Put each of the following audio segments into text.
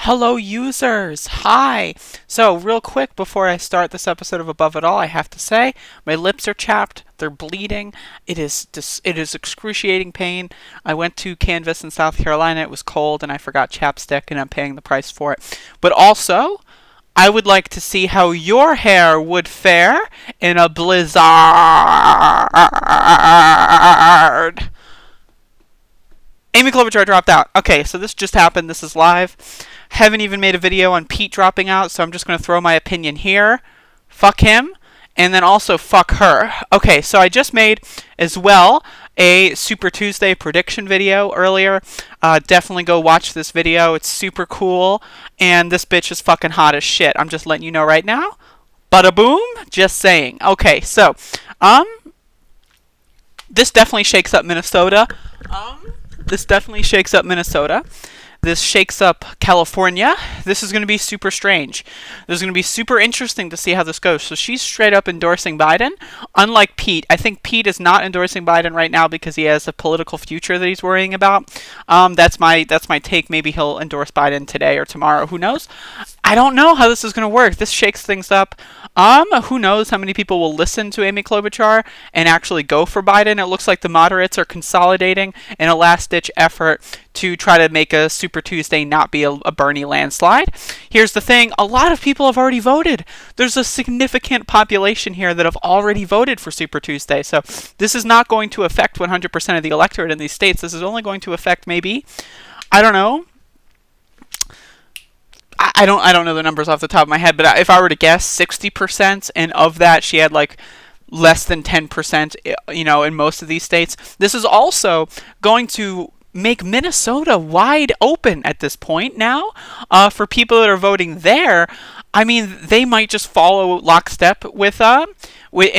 Hello, users. Hi. So, real quick before I start this episode of Above It All, I have to say my lips are chapped. They're bleeding. It is excruciating pain. I went to Canvas in South Carolina. It was cold, and I forgot chapstick, and I'm paying the price for it. But also, I would like to see how your hair would fare in a blizzard. Amy Klobuchar dropped out. Okay, so this just happened. This is live. Haven't even made a video on Pete dropping out, so I'm just going to throw my opinion here. Fuck him. And then also fuck her. Okay, so I just made, as well, a Super Tuesday prediction video earlier. Definitely go watch this video. It's super cool. And this bitch is fucking hot as shit. I'm just letting you know right now. Bada boom. Just saying. Okay, so, this definitely shakes up Minnesota. This definitely shakes up Minnesota. This shakes up California. This is going to be super strange. This is going to be super interesting to see how this goes. So she's straight up endorsing Biden. Unlike Pete, I think Pete is not endorsing Biden right now because he has a political future that he's worrying about. That's my take. Maybe he'll endorse Biden today or tomorrow. Who knows? I don't know how this is going to work. This shakes things up. Who knows how many people will listen to Amy Klobuchar and actually go for Biden. It looks like the moderates are consolidating in a last-ditch effort to try to make a Super Tuesday not be a Bernie landslide. Here's the thing. A lot of people have already voted. There's a significant population here that have already voted for Super Tuesday. So this is not going to affect 100% of the electorate in these states. This is only going to affect maybe, I don't know, I don't know the numbers off the top of my head, but if I were to guess, 60%, and of that she had like less than 10%, in most of these states. This is also going to make Minnesota wide open at this point now. For people that are voting there, I mean, they might just follow lockstep with and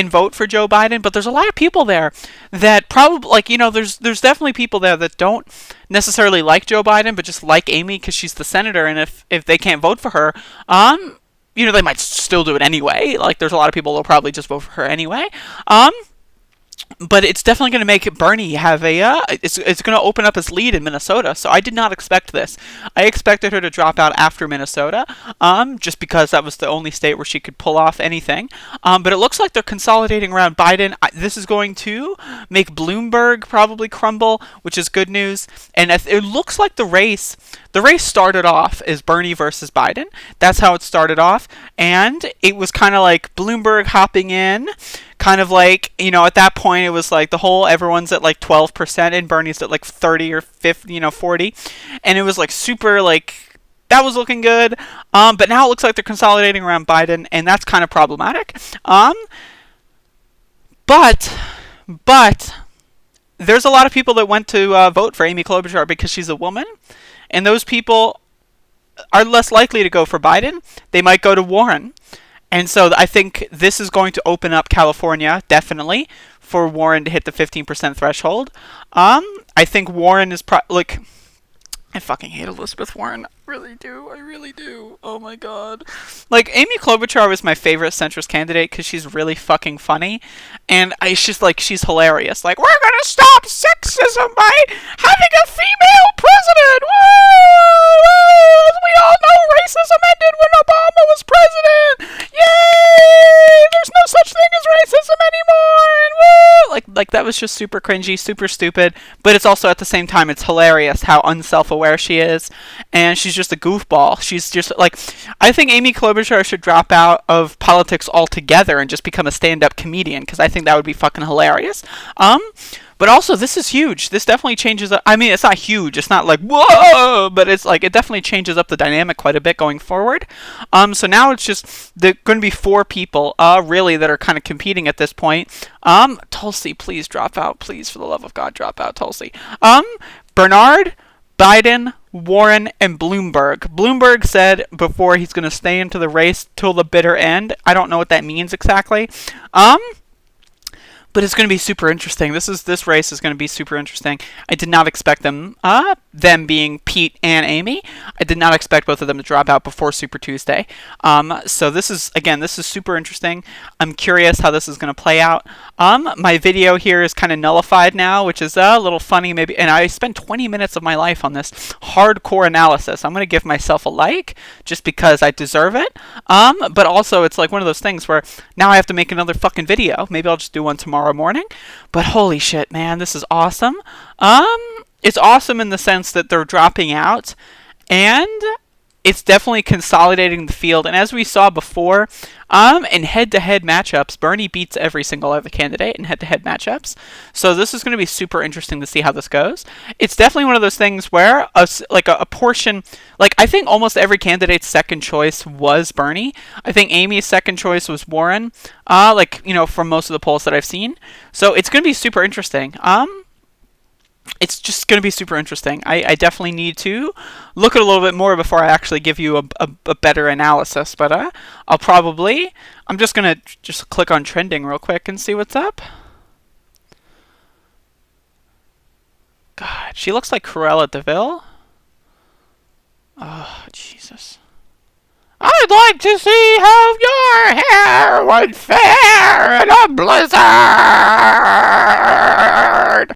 vote for Joe Biden, but there's a lot of people there that probably, there's definitely people there that don't necessarily like Joe Biden, but just like Amy because she's the senator, and if they can't vote for her, they might still do it anyway. Like, there's a lot of people that'll probably just vote for her anyway. But it's definitely going to make Bernie have it's going to open up his lead in Minnesota. So I did not expect this. I expected her to drop out after Minnesota, just because that was the only state where she could pull off anything. But it looks like they're consolidating around Biden. This is going to make Bloomberg probably crumble, which is good news. And it looks like the race started off as Bernie versus Biden. That's how it started off. And it was kind of like Bloomberg hopping in. Kind of like, at that point, it was like everyone's at like 12% and Bernie's at like 30 or 50, 40. And it was like super, that was looking good. But now it looks like they're consolidating around Biden, and that's kind of problematic. But there's a lot of people that went to vote for Amy Klobuchar because she's a woman. And those people are less likely to go for Biden. They might go to Warren. And so I think this is going to open up California, definitely, for Warren to hit the 15% threshold. I think Warren is I fucking hate Elizabeth Warren. I really do. Oh my god. Amy Klobuchar was my favorite centrist candidate because she's really fucking funny. And it's just she's hilarious. We're gonna stop sexism by having a female president! Woo! As we all know, racism ended when Obama was president! Yay! There's no such thing as racism anymore! And woo! That was just super cringy, super stupid. But it's also, at the same time, it's hilarious how unself-aware she is. And she's just a goofball. She's just I think Amy Klobuchar should drop out of politics altogether and just become a stand-up comedian, because I think that would be fucking hilarious. But also, this is huge. This definitely changes up. I mean, it's not huge. It's not whoa, but it's it definitely changes up the dynamic quite a bit going forward. So now it's just, there going to be 4 people, really, that are kind of competing at this point. Tulsi, please drop out. Please, for the love of God, drop out, Tulsi. Bernard, Biden, Warren, and Bloomberg. Bloomberg said before he's going to stay into the race till the bitter end. I don't know what that means exactly. But it's going to be super interesting. This race is going to be super interesting. I did not expect them them being Pete and Amy. I did not expect both of them to drop out before Super Tuesday. So this is super interesting. I'm curious how this is going to play out. My video here is kind of nullified now, which is a little funny maybe, and I spent 20 minutes of my life on this hardcore analysis. I'm going to give myself a like just because I deserve it. But also it's like one of those things where now I have to make another fucking video. Maybe I'll just do one tomorrow morning. But holy shit, man, this is awesome. It's awesome in the sense that they're dropping out, and it's definitely consolidating the field. And as we saw before, in head-to-head matchups, Bernie beats every single other candidate in head-to-head matchups. So this is going to be super interesting to see how this goes. It's definitely one of those things where a portion, like I think almost every candidate's second choice was Bernie. I think Amy's second choice was Warren. From most of the polls that I've seen. So it's going to be super interesting. It's just going to be super interesting. I definitely need to look at it a little bit more before I actually give you a better analysis. But I'm just going to click on trending real quick and see what's up. God, she looks like Cruella de Vil. Oh, Jesus. I'd like to see how your hair would fare in a blizzard.